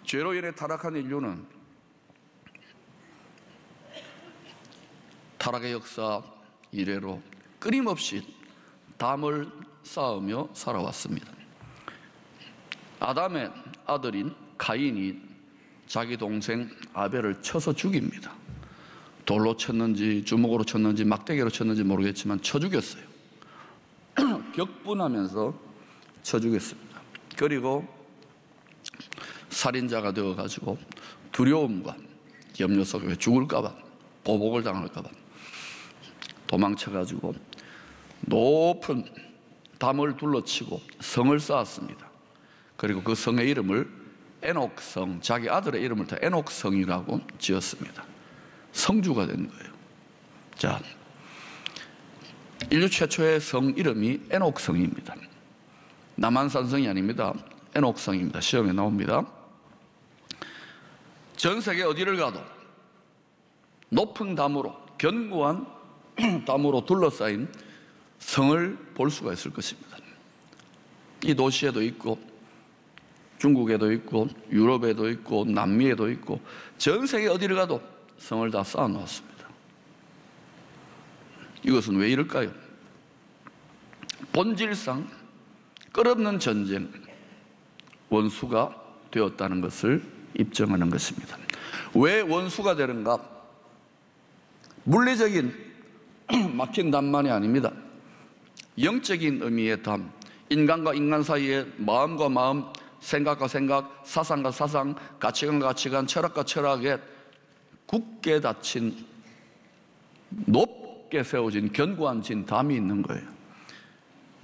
죄로 인해 타락한 인류는 타락의 역사 이래로 끊임없이 담을 쌓으며 살아왔습니다. 아담의 아들인 가인이 자기 동생 아벨을 쳐서 죽입니다. 돌로 쳤는지 주먹으로 쳤는지 막대기로 쳤는지 모르겠지만 쳐 죽였어요. 격분하면서 쳐 죽였습니다. 그리고 살인자가 되어가지고 두려움과 염려 속에 죽을까봐, 보복을 당할까봐 도망쳐가지고 높은 담을 둘러치고 성을 쌓았습니다. 그리고 그 성의 이름을 에녹성, 자기 아들의 이름을 다 에녹성이라고 지었습니다. 성주가 된 거예요. 자, 인류 최초의 성 이름이 에녹성입니다. 남한산성이 아닙니다. 에녹성입니다. 시험에 나옵니다. 전 세계 어디를 가도 높은 담으로, 견고한 담으로 둘러싸인 성을 볼 수가 있을 것입니다. 이 도시에도 있고 중국에도 있고 유럽에도 있고 남미에도 있고 전 세계 어디를 가도 성을 다 쌓아 놓았습니다. 이것은 왜 이럴까요? 본질상 끝없는 전쟁, 원수가 되었다는 것을 입증하는 것입니다. 왜 원수가 되는가? 물리적인 막힌 담만이 아닙니다. 영적인 의미의 담, 인간과 인간 사이에 마음과 마음, 생각과 생각, 사상과 사상, 가치관과 가치관, 철학과 철학에 굳게 닫힌, 높게 세워진 견고한 담이 있는 거예요.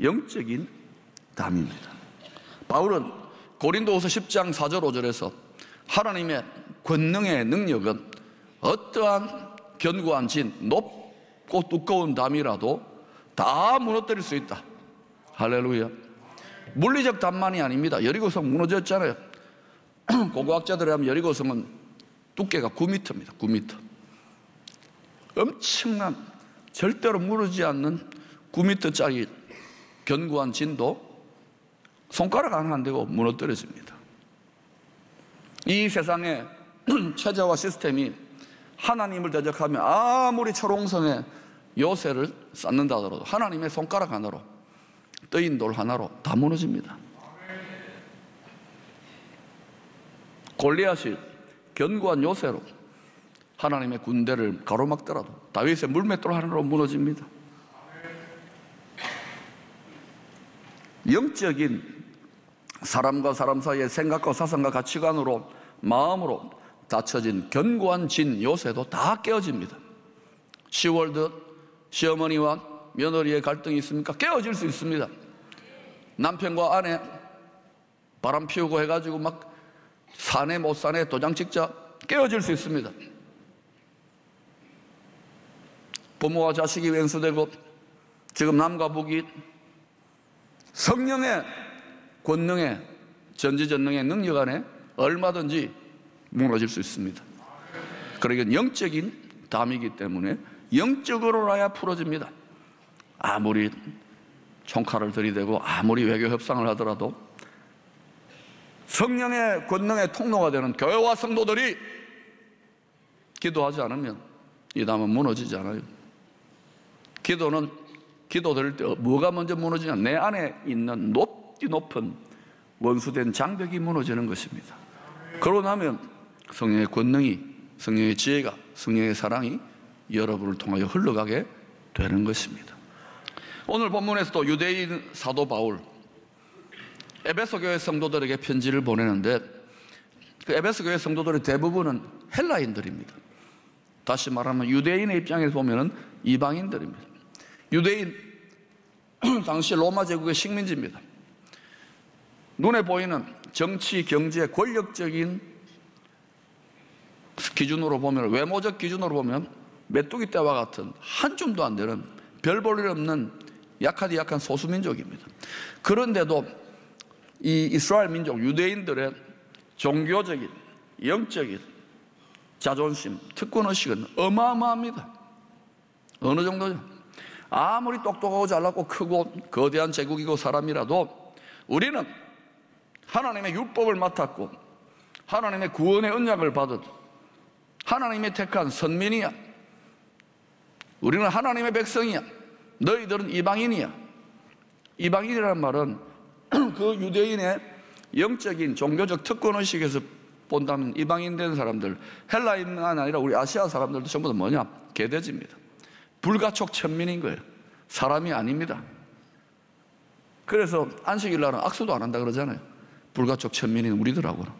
영적인 담입니다. 바울은 고린도후서 10장 4절 5절에서 하나님의 권능의 능력은 어떠한 견고한 높고 두꺼운 담이라도 다 무너뜨릴 수 있다. 할렐루야. 물리적 담만이 아닙니다. 여리고성 무너졌잖아요. 고고학자들에 하면 여리고성은 두께가 9m입니다. 9m. 엄청난, 절대로 무너지지 않는 9m짜리 견고한 진도 손가락 하나 안 되고 무너뜨려집니다. 이 세상의 체제와 시스템이 하나님을 대적하며 아무리 초롱성에 요새를 쌓는다 하더라도 하나님의 손가락 하나로, 떠인 돌 하나로 다 무너집니다. 골리앗이 견고한 요새로 하나님의 군대를 가로막더라도 다윗의 물맷돌 하나로 무너집니다. 영적인 사람과 사람 사이의 생각과 사상과 가치관으로, 마음으로 닫혀진 견고한 요새도 다 깨어집니다. 시월드, 시어머니와 며느리의 갈등이 있습니까? 깨어질 수 있습니다. 남편과 아내 바람 피우고 해가지고 막 사내 못 사내 도장 찍자, 깨어질 수 있습니다. 부모와 자식이 왼수되고 지금 남과 북이 성령의 권능의 전지전능의 능력 안에 얼마든지 무너질 수 있습니다. 그러니까 영적인 담이기 때문에 영적으로라야 풀어집니다. 아무리 총칼을 들이대고 아무리 외교 협상을 하더라도 성령의 권능의 통로가 되는 교회와 성도들이 기도하지 않으면 이 담은 무너지지 않아요. 기도는 기도될 때 뭐가 먼저 무너지냐? 내 안에 있는 높은 원수된 장벽이 무너지는 것입니다. 그러고 나면 성령의 권능이, 성령의 지혜가, 성령의 사랑이 여러분을 통하여 흘러가게 되는 것입니다. 오늘 본문에서도 유대인 사도 바울, 에베소 교회 성도들에게 편지를 보내는데 그 에베소 교회 성도들의 대부분은 헬라인들입니다. 다시 말하면 유대인의 입장에서 보면 이방인들입니다. 유대인, 당시 로마 제국의 식민지입니다. 눈에 보이는 정치, 경제, 권력적인 기준으로 보면, 외모적 기준으로 보면 메뚜기 떼와 같은 한 줌도 안 되는 별 볼 일 없는 약하디 약한 소수민족입니다. 그런데도 이 이스라엘 민족, 유대인들의 종교적인, 영적인 자존심, 특권의식은 어마어마합니다. 어느 정도죠? 아무리 똑똑하고 잘났고 크고 거대한 제국이고 사람이라도 우리는 하나님의 율법을 맡았고 하나님의 구원의 언약을 받은 하나님의 택한 선민이야. 우리는 하나님의 백성이야. 너희들은 이방인이야. 이방인이라는 말은 그 유대인의 영적인 종교적 특권의식에서 본다면 이방인 된 사람들, 헬라인만 아니라 우리 아시아 사람들도 전부 다 뭐냐? 개돼지입니다. 불가촉 천민인 거예요. 사람이 아닙니다. 그래서 안식일 날은 악수도 안 한다 그러잖아요. 불가촉 천민인 우리들하고는.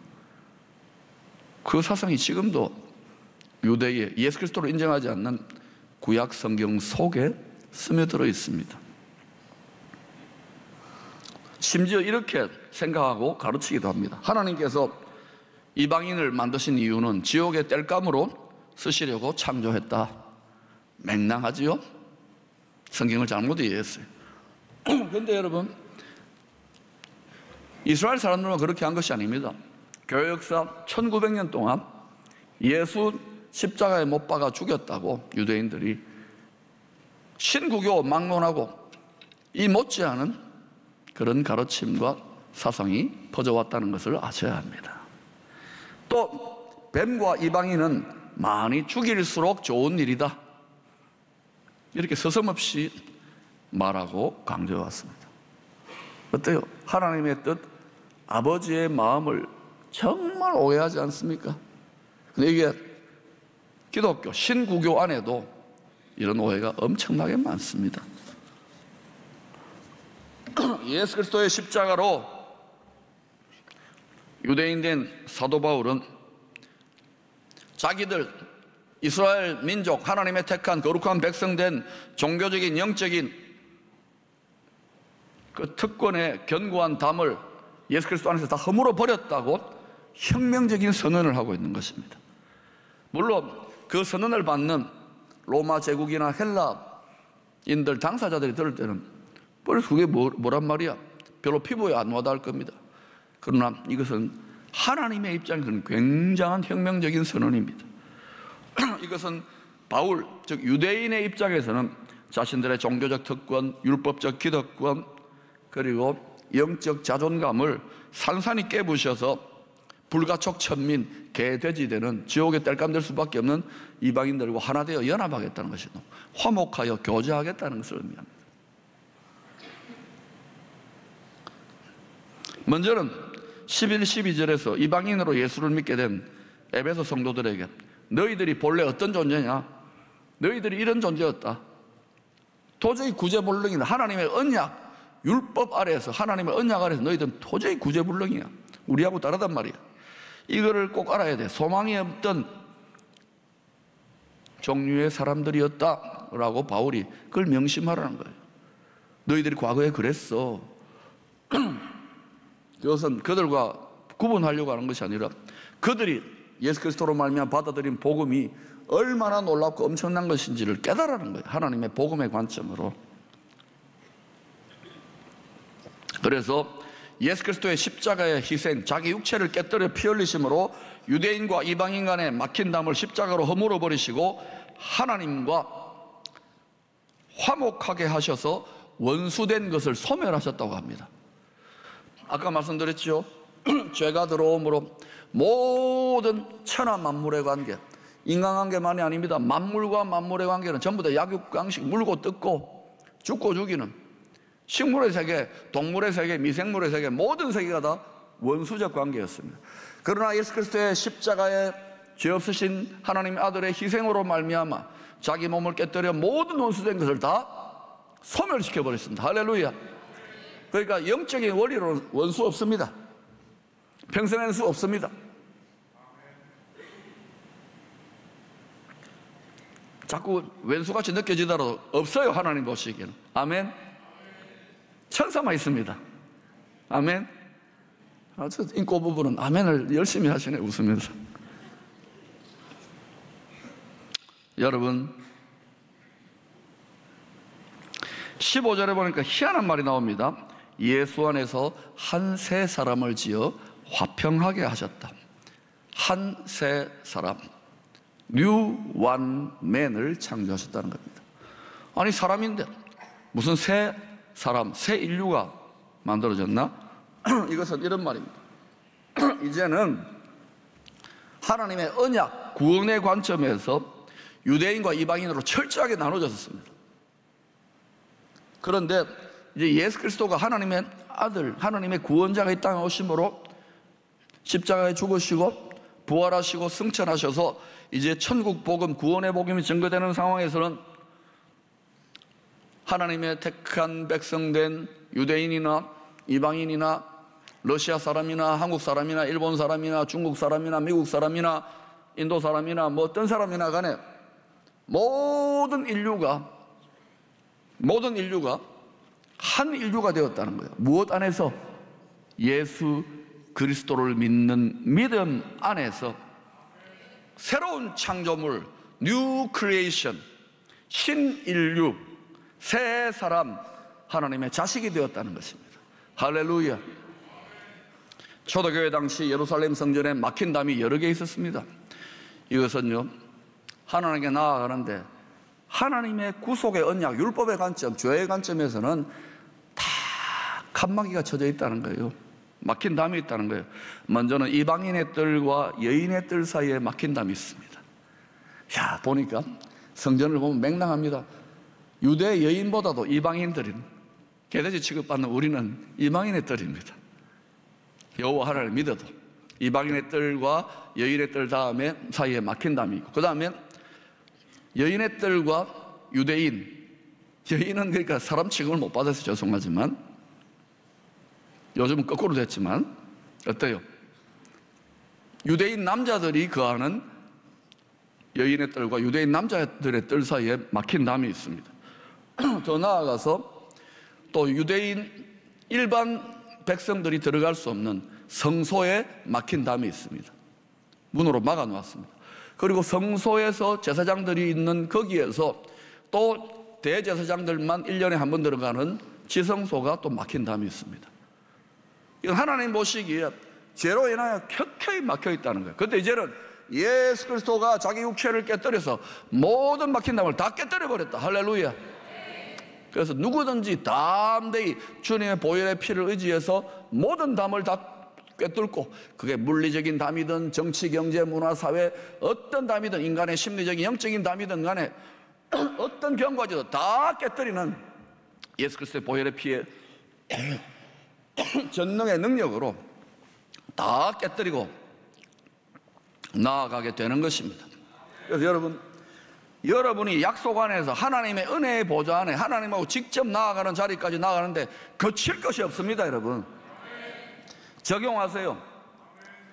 그 사상이 지금도 유대의 예수 그리스도를 인정하지 않는 구약 성경 속에 스며들어 있습니다. 심지어 이렇게 생각하고 가르치기도 합니다. 하나님께서 이방인을 만드신 이유는 지옥의 땔감으로 쓰시려고 창조했다. 맹랑하지요? 성경을 잘못 이해했어요. 그런데 여러분, 이스라엘 사람들은 그렇게 한 것이 아닙니다. 교회 역사 1900년 동안 예수 십자가에 못 박아 죽였다고 유대인들이 신구교 막론하고 이 못지않은 그런 가르침과 사상이 퍼져왔다는 것을 아셔야 합니다. 또 뱀과 이방인은 많이 죽일수록 좋은 일이다. 이렇게 서슴없이 말하고 강조해 왔습니다. 어때요? 하나님의 뜻, 아버지의 마음을 정말 오해하지 않습니까? 근데 이게 기독교, 신구교 안에도 이런 오해가 엄청나게 많습니다. 예수 그리스도의 십자가로 유대인 된 사도 바울은 자기들 이스라엘 민족, 하나님의 택한 거룩한 백성 된 종교적인 영적인 그 특권의 견고한 담을 예수 그리스도 안에서 다 허물어 버렸다고 혁명적인 선언을 하고 있는 것입니다. 물론 그 선언을 받는 로마 제국이나 헬라인들 당사자들이 들을 때는 그게 뭐란 말이야? 별로 피부에 안 와닿을 겁니다. 그러나 이것은 하나님의 입장에서는 굉장한 혁명적인 선언입니다. 이것은 바울, 즉 유대인의 입장에서는 자신들의 종교적 특권, 율법적 기득권, 그리고 영적 자존감을 산산이 깨부셔서 불가촉 천민, 개돼지 되는 지옥에 땔감 될 수밖에 없는 이방인들과 하나 되어 연합하겠다는 것이고 화목하여 교제하겠다는 것을 의미합니다. 먼저는 11, 12절에서 이방인으로 예수를 믿게 된 에베소 성도들에게 너희들이 본래 어떤 존재냐? 너희들이 이런 존재였다. 도저히 구제불능이다. 하나님의 언약, 율법 아래에서, 하나님의 언약 아래에서 너희들은 도저히 구제불능이야. 우리하고 다르단 말이야. 이거를 꼭 알아야 돼. 소망이 없던 종류의 사람들이었다라고 바울이 그걸 명심하라는 거예요. 너희들이 과거에 그랬어. 그것은 그들과 구분하려고 하는 것이 아니라 그들이 예수 그리스도로 말미암아 받아들인 복음이 얼마나 놀랍고 엄청난 것인지를 깨달으라는 거예요. 하나님의 복음의 관점으로. 그래서 예수 그리스도의 십자가의 희생, 자기 육체를 깨뜨려 피 흘리심으로 유대인과 이방인 간의 막힌 담을 십자가로 허물어 버리시고 하나님과 화목하게 하셔서 원수된 것을 소멸하셨다고 합니다. 아까 말씀드렸죠. 죄가 들어옴으로 모든 천하 만물의 관계, 인간관계만이 아닙니다. 만물과 만물의 관계는 전부 다 약육강식, 물고 뜯고 죽고 죽이는 식물의 세계, 동물의 세계, 미생물의 세계, 모든 세계가 다 원수적 관계였습니다. 그러나 예수 그리스도의 십자가에 죄 없으신 하나님의 아들의 희생으로 말미암아 자기 몸을 깨뜨려 모든 원수된 것을 다 소멸시켜 버렸습니다. 할렐루야. 그러니까 영적인 원리로 원수 없습니다. 평생에는 수 없습니다. 자꾸 왼수같이 느껴지더라도 없어요. 하나님 보시기에는. 아멘. 천사만 있습니다. 아멘. 저 인고 부부는 아멘을 열심히 하시네, 웃으면서. 여러분 15절에 보니까 희한한 말이 나옵니다. 예수 안에서 한 세 사람을 지어 화평하게 하셨다. 한 세 사람, 뉴 원 맨을 창조하셨다는 겁니다. 아니 사람인데 무슨 새 사람, 새 인류가 만들어졌나? 이것은 이런 말입니다. 이제는 하나님의 언약, 구원의 관점에서 유대인과 이방인으로 철저하게 나눠졌습니다. 그런데 이제 예수 그리스도가 하나님의 아들, 하나님의 구원자가 이 땅에 오심으로 십자가에 죽으시고 부활하시고 승천하셔서 이제 천국 복음, 구원의 복음이 증거되는 상황에서는 하나님의 택한 백성된 유대인이나 이방인이나 러시아 사람이나 한국 사람이나 일본 사람이나 중국 사람이나 미국 사람이나 인도 사람이나 뭐 어떤 사람이나 간에 모든 인류가 한 인류가 되었다는 거예요. 무엇 안에서? 예수 그리스도를 믿는 믿음 안에서 새로운 창조물, 뉴 크리에이션, 신인류, 새 사람, 하나님의 자식이 되었다는 것입니다. 할렐루야. 초대교회 당시 예루살렘 성전에 막힌 담이 여러 개 있었습니다. 이것은요, 하나님께 나아가는데 하나님의 구속의 언약, 율법의 관점, 죄의 관점에서는 다 칸막이가 쳐져 있다는 거예요. 막힌 담이 있다는 거예요. 먼저는 이방인의 뜰과 여인의 뜰 사이에 막힌 담이 있습니다. 야, 보니까 성전을 보면 맹랑합니다. 유대 여인보다도 이방인들인, 개돼지 취급받는 우리는 이방인의 뜰입니다. 여호와 하나님을 믿어도 이방인의 뜰과 여인의 뜰 다음에 사이에 막힌 담이 있고, 그 다음에 여인의 뜰과 유대인, 여인은 그러니까 사람 취급을 못 받아서 죄송하지만, 요즘은 거꾸로 됐지만 어때요? 유대인 남자들이 거하는 여인의 뜰과 유대인 남자들의 뜰 사이에 막힌 담이 있습니다. 더 나아가서 또 유대인 일반 백성들이 들어갈 수 없는 성소에 막힌 담이 있습니다. 문으로 막아놓았습니다. 그리고 성소에서 제사장들이 있는 거기에서 또 대제사장들만 1년에 한 번 들어가는 지성소가 또 막힌 담이 있습니다. 이건 하나님 보시기에 죄로 인하여 켜켜이 막혀 있다는 거예요. 그런데 이제는 예수 그리스도가 자기 육체를 깨뜨려서 모든 막힌 담을 다 깨뜨려 버렸다. 할렐루야. 그래서 누구든지 담대히 주님의 보혈의 피를 의지해서 모든 담을 다 꿰뚫고, 그게 물리적인 담이든 정치, 경제, 문화, 사회 어떤 담이든 인간의 심리적인 영적인 담이든 간에 어떤 경과지도 다 깨뜨리는 예수 그리스도의 보혈의 피에 전능의 능력으로 다 깨뜨리고 나아가게 되는 것입니다. 그래서 여러분이 약속 안에서 하나님의 은혜의 보좌 안에 하나님하고 직접 나아가는 자리까지 나아가는데 거칠 것이 없습니다. 여러분, 적용하세요.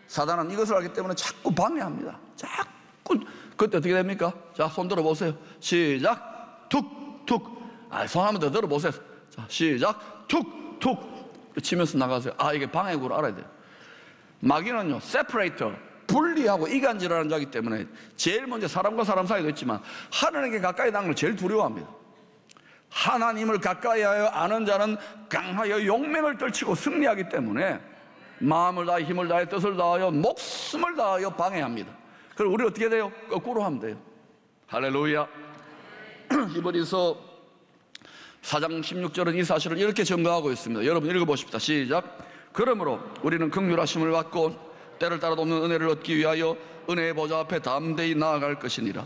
사단은 이것을 알기 때문에 자꾸 방해합니다. 자꾸. 그때 어떻게 됩니까? 자, 손 들어보세요. 시작. 툭툭. 손 한번 더 들어보세요. 자, 시작. 툭툭 치면서 나가세요. 이게 방해구를 알아야 돼요. 마귀는요, 세퍼레이터, 분리하고 이간질하는 자이기 때문에 제일 먼저 사람과 사람 사이도 있지만 하나님께 가까이 나는 걸 제일 두려워합니다. 하나님을 가까이 하여 아는 자는 강하여 용맹을 떨치고 승리하기 때문에 마음을 다해 힘을 다해 뜻을 다하여 목숨을 다하여 방해합니다. 그럼 우리 어떻게 돼요? 거꾸로 하면 돼요. 할렐루야. 히브리서 4장 16절은 이 사실을 이렇게 증거하고 있습니다. 여러분 읽어보십시다. 시작. 그러므로 우리는 긍휼하심을 받고 때를 따라 돕는 은혜를 얻기 위하여 은혜의 보좌 앞에 담대히 나아갈 것이니라.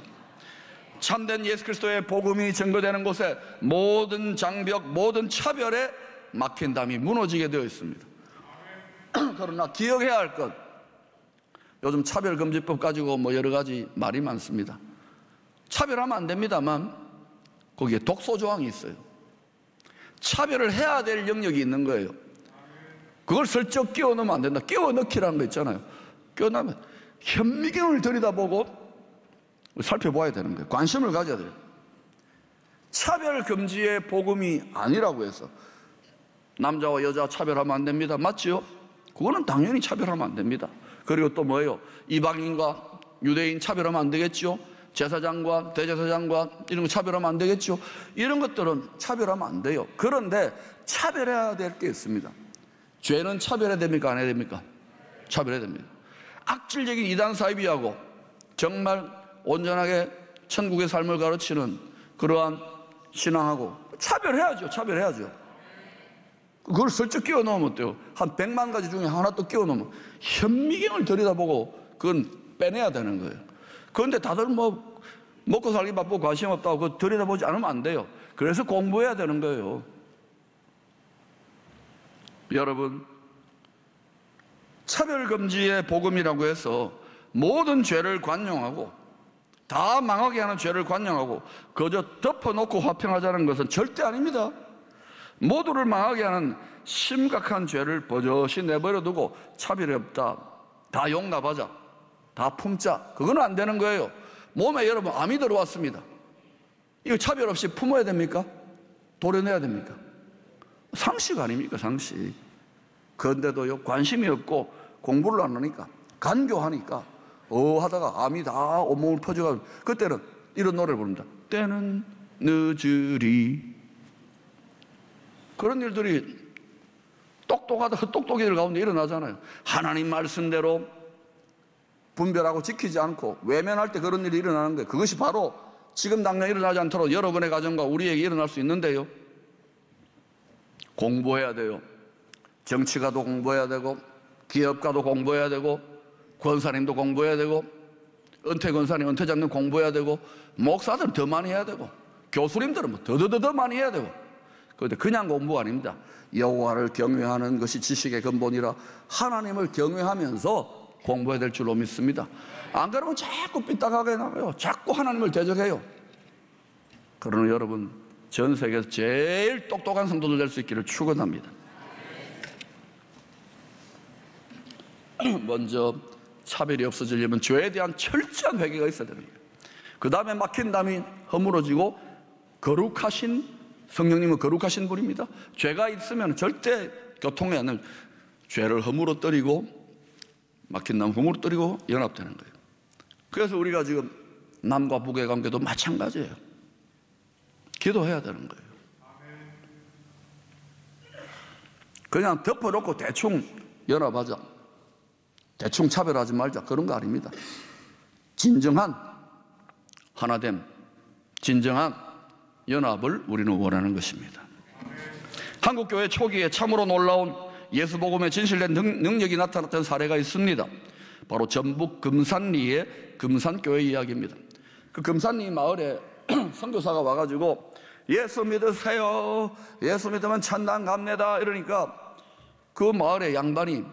참된 예수 그리스도의 복음이 증거되는 곳에 모든 장벽, 모든 차별에 막힌 담이 무너지게 되어 있습니다. 그러나 기억해야 할 것, 요즘 차별금지법 가지고 뭐 여러 가지 말이 많습니다. 차별하면 안 됩니다만 거기에 독소조항이 있어요. 차별을 해야 될 영역이 있는 거예요. 그걸 슬쩍 끼워 넣으면 안 된다. 끼워 넣기라는 거 있잖아요. 끼워 넣으면 현미경을 들여다보고 살펴봐야 되는 거예요. 관심을 가져야 돼요. 차별 금지의 복음이 아니라고 해서 남자와 여자 차별하면 안 됩니다. 맞지요? 그거는 당연히 차별하면 안 됩니다. 그리고 또 뭐예요? 이방인과 유대인 차별하면 안 되겠죠? 제사장과 대제사장과 이런 거 차별하면 안 되겠죠? 이런 것들은 차별하면 안 돼요. 그런데 차별해야 될 게 있습니다. 죄는 차별해야 됩니까? 안 해야 됩니까? 차별해야 됩니다. 악질적인 이단 사이비하고 정말 온전하게 천국의 삶을 가르치는 그러한 신앙하고 차별해야죠. 차별해야죠. 그걸 슬쩍 끼워 넣으면 어때요? 한 100만 가지 중에 하나 또 끼워 넣으면 현미경을 들여다보고 그건 빼내야 되는 거예요. 그런데 다들 뭐 먹고 살기 바쁘고 관심 없다고 그거 들여다보지 않으면 안 돼요. 그래서 공부해야 되는 거예요. 여러분, 차별금지의 복음이라고 해서 모든 죄를 관용하고 다 망하게 하는 죄를 관용하고 그저 덮어놓고 화평하자는 것은 절대 아닙니다. 모두를 망하게 하는 심각한 죄를 버젓이 내버려두고 차별이 없다, 다 용납하자, 다 품자, 그건 안 되는 거예요. 몸에 여러분 암이 들어왔습니다. 이거 차별 없이 품어야 됩니까? 도려내야 됩니까? 상식 아닙니까? 상식. 그런데도요, 관심이 없고 공부를 안 하니까, 간교하니까 하다가 암이 다 온몸을 퍼져가지고 그때는 이런 노래를 부릅니다. 때는 늦으리. 그런 일들이 똑똑하다 헛똑똑이들 가운데 일어나잖아요. 하나님 말씀대로 분별하고 지키지 않고 외면할 때 그런 일이 일어나는 거예요. 그것이 바로 지금 당장 일어나지 않도록 여러분의 가정과 우리에게 일어날 수 있는데요. 공부해야 돼요. 정치가도 공부해야 되고, 기업가도 공부해야 되고, 권사님도 공부해야 되고, 은퇴 권사님, 은퇴 장님 공부해야 되고, 목사들은 더 많이 해야 되고, 교수님들은 뭐 더 많이 해야 되고. 그런데 그냥 공부가 아닙니다. 여호와를 경외하는 것이 지식의 근본이라 하나님을 경외하면서 공부해야 될 줄로 믿습니다. 안 그러면 자꾸 삐딱하게 나가요. 자꾸 하나님을 대적해요. 그러나 여러분, 전 세계에서 제일 똑똑한 성도들 될 수 있기를 축원합니다. 먼저 차별이 없어지려면 죄에 대한 철저한 회개가 있어야 되는 거예요. 그 다음에 막힌 담이 허물어지고 거룩하신 성령님은 거룩하신 분입니다. 죄가 있으면 절대 교통에 안 죄를 허물어뜨리고 막힌 담 허물어뜨리고 연합되는 거예요. 그래서 우리가 지금 남과 북의 관계도 마찬가지예요. 기도해야 되는 거예요. 그냥 덮어놓고 대충 연합하자, 대충 차별하지 말자, 그런 거 아닙니다. 진정한 하나됨, 진정한 연합을 우리는 원하는 것입니다. 한국교회 초기에 참으로 놀라운 예수복음의 진실된 능력이 나타났던 사례가 있습니다. 바로 전북 금산리의 금산교회 이야기입니다. 그 금산리 마을에 선교사가 와가지고 예수 믿으세요, 예수 믿으면 천당 갑니다 이러니까 그 마을의 양반이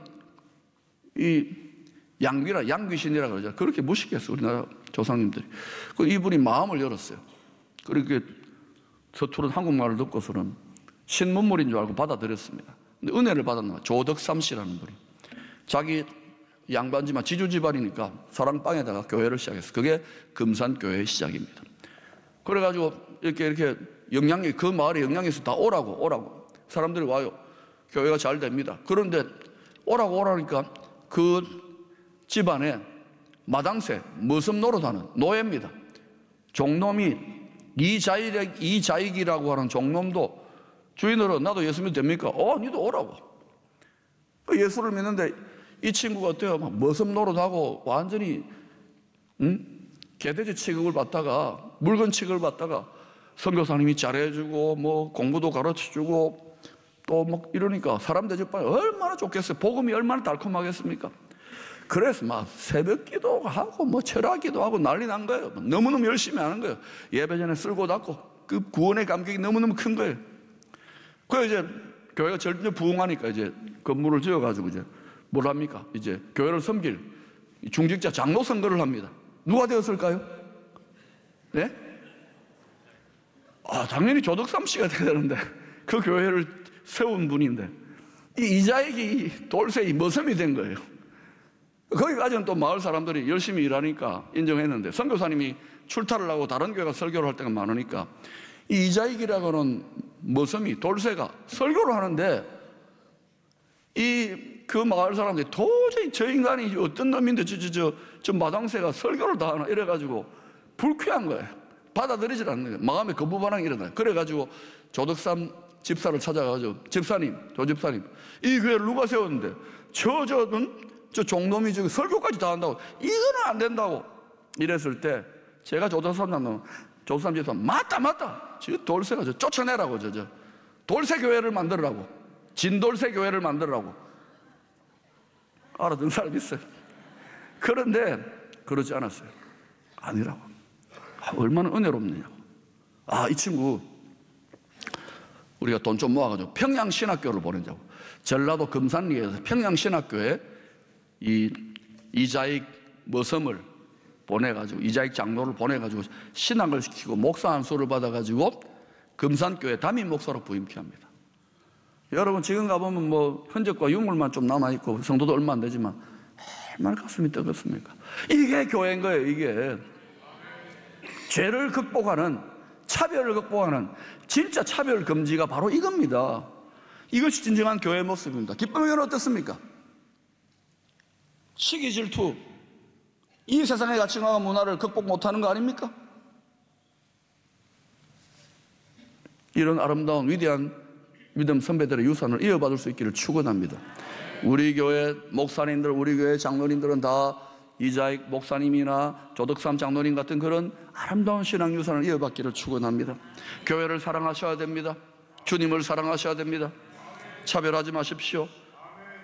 이 양귀신이라 그러죠. 그렇게 무식했어요, 우리나라 조상님들이. 이분이 마음을 열었어요. 그렇게 서투른 한국말을 듣고서는 신문물인 줄 알고 받아들였습니다. 근데 은혜를 받았나 봐요. 조덕삼 씨라는 분이. 자기 양반지만 지주 집안이니까 사랑방에다가 교회를 시작했어요. 그게 금산교회의 시작입니다. 그래가지고 이렇게 영향력, 그 마을에 영향력에서 다 오라고 사람들이 와요. 교회가 잘 됩니다. 그런데 오라니까 그 집안에 마당새, 머슴 노릇하는 노예입니다. 종놈이 이자익이라고 하는 종놈도 주인으로 나도 예수 믿어도 됩니까? 니도 오라고. 예수를 믿는데 이 친구가 어때요? 막 머슴 노릇하고 완전히 개돼지 취급을 받다가, 물건 취급을 받다가 선교사님이 잘해주고 뭐 공부도 가르쳐주고 또 막 이러니까 사람 대접받아 얼마나 좋겠어요. 복음이 얼마나 달콤하겠습니까? 그래서 막 새벽 기도하고 뭐 철학 기도하고 난리 난 거예요. 너무너무 열심히 하는 거예요. 예배 전에 쓸고 닦고 그 구원의 감격이 너무너무 큰 거예요. 그래서 이제 교회가 점점 부흥하니까 이제 건물을 지어가지고 이제 뭘 합니까? 이제 교회를 섬길 중직자 장로 선거를 합니다. 누가 되었을까요? 네? 당연히 조덕삼 씨가 돼야 되는데 그 교회를 세운 분인데 이 이자익이 돌쇠이 머슴이 된 거예요. 거기까지는 또 마을 사람들이 열심히 일하니까 인정했는데 선교사님이 출타를 하고 다른 교회가 설교를 할 때가 많으니까 이 이자익이라고는 머슴이 돌쇠가 설교를 하는데 그 마을 사람들이 도저히 저 인간이 어떤 놈인데 저 마당새가 설교를 다 하나 이래가지고 불쾌한 거예요. 받아들이질 않는 거예요. 마음에 거부 반응이 일어나요. 그래가지고 조덕삼 집사를 찾아가지고 집사님, 이 교회를 누가 세웠는데 저 종놈이 지금 설교까지 다 한다고, 이거는 안 된다고 이랬을 때 제가 조덕삼 집사 맞다 지금 돌쇠가 쫓아내라고 돌쇠 교회를 만들으라고, 진돌쇠 교회를 만들으라고 알아듣는 사람이 있어요. 그런데 그러지 않았어요. 아니라고. 얼마나 은혜롭느냐고. 이 친구 우리가 돈 좀 모아가지고 평양신학교를 보내자고. 전라도 금산리에서 평양신학교에 이자익 머섬을 보내가지고, 이자익 장로를 보내가지고 신학을 시키고 목사 안수를 받아가지고 금산교회 담임 목사로 부임케 합니다. 여러분 지금 가보면 뭐 흔적과 유물만 좀 남아있고 성도도 얼마 안 되지만 얼마나 가슴이 뜨겁습니까? 이게 교회인 거예요. 이게 죄를 극복하는, 차별을 극복하는 진짜 차별 금지가 바로 이겁니다. 이것이 진정한 교회의 모습입니다. 기쁨의 교회는 어떻습니까? 시기 질투, 이 세상의 가치관과 문화를 극복 못하는 거 아닙니까? 이런 아름다운 위대한 믿음 선배들의 유산을 이어받을 수 있기를 축원합니다. 우리 교회 목사님들, 우리 교회 장로님들은 다 이자익 목사님이나 조덕삼 장로님 같은 그런 아름다운 신앙 유산을 이어받기를 축원합니다. 교회를 사랑하셔야 됩니다. 주님을 사랑하셔야 됩니다. 차별하지 마십시오.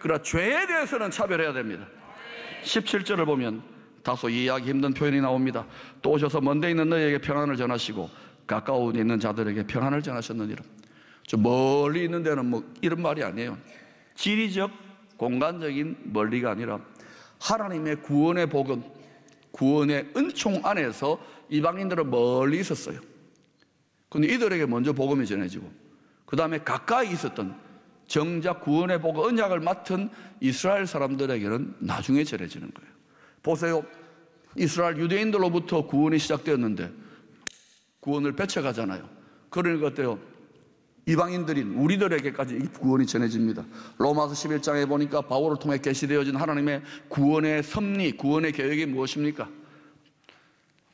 그러나 죄에 대해서는 차별해야 됩니다. 17절을 보면 다소 이해하기 힘든 표현이 나옵니다. 또 오셔서 먼데 있는 너희에게 평안을 전하시고 가까운 데 있는 자들에게 평안을 전하셨느니라. 저 멀리 있는 데는 뭐 이런 말이 아니에요. 지리적, 공간적인 멀리가 아니라 하나님의 구원의 복음, 구원의 은총 안에서 이방인들은 멀리 있었어요. 그런데 이들에게 먼저 복음이 전해지고 그 다음에 가까이 있었던 정작 구원의 복음, 언약을 맡은 이스라엘 사람들에게는 나중에 전해지는 거예요. 보세요. 이스라엘 유대인들로부터 구원이 시작되었는데 구원을 뺏어가잖아요. 그러니까 어때요? 이방인들인 우리들에게까지 이 구원이 전해집니다. 로마서 11장에 보니까 바울을 통해 계시되어진 하나님의 구원의 섭리, 구원의 계획이 무엇입니까?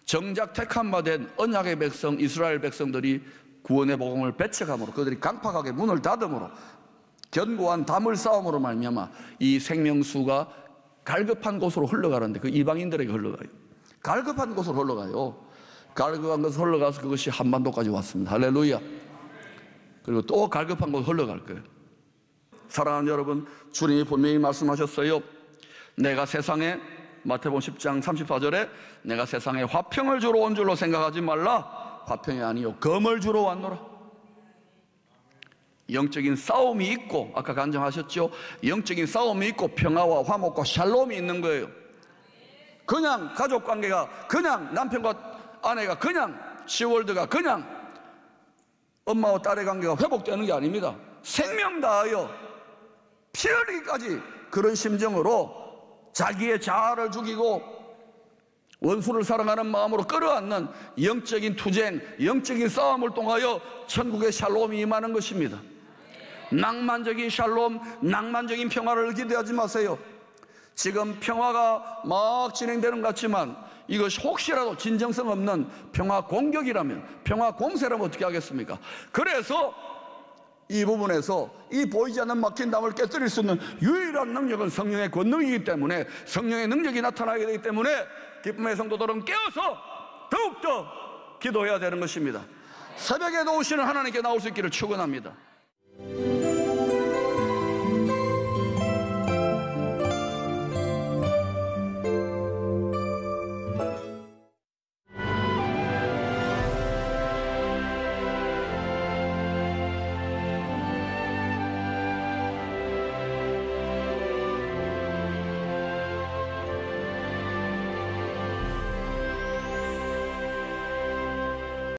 정작 택한 바 된 언약의 백성, 이스라엘 백성들이 구원의 복음을 뺏어감으로, 그들이 강팍하게 문을 닫음으로, 견고한 담을 쌓음으로 말미암아 이 생명수가 갈급한 곳으로 흘러가는데 그 이방인들에게 흘러가요. 갈급한 곳으로 흘러가요. 갈급한 곳으로 흘러가서 그것이 한반도까지 왔습니다. 할렐루야. 그리고 또 갈급한 곳으로 흘러갈 거예요. 사랑하는 여러분, 주님이 분명히 말씀하셨어요. 내가 세상에, 마태복음 10장 34절에 내가 세상에 화평을 주러 온 줄로 생각하지 말라. 화평이 아니요 검을 주러 왔노라. 영적인 싸움이 있고, 아까 간증하셨죠? 영적인 싸움이 있고 평화와 화목과 샬롬이 있는 거예요. 그냥 가족관계가, 그냥 남편과 아내가, 그냥 시월드가, 그냥 엄마와 딸의 관계가 회복되는 게 아닙니다. 생명 다하여 피 흘리기까지 그런 심정으로 자기의 자아를 죽이고 원수를 사랑하는 마음으로 끌어안는 영적인 투쟁, 영적인 싸움을 통하여 천국의 샬롬이 임하는 것입니다. 낭만적인 샬롬, 낭만적인 평화를 기대하지 마세요. 지금 평화가 막 진행되는 것 같지만 이것이 혹시라도 진정성 없는 평화 공격이라면, 평화 공세라면 어떻게 하겠습니까? 그래서 이 부분에서 이 보이지 않는 막힌 담을 깨뜨릴 수 있는 유일한 능력은 성령의 권능이기 때문에, 성령의 능력이 나타나게 되기 때문에 기쁨의 성도들은 깨어서 더욱더 기도해야 되는 것입니다. 새벽에 나오시는 하나님께 나올 수 있기를 축원합니다.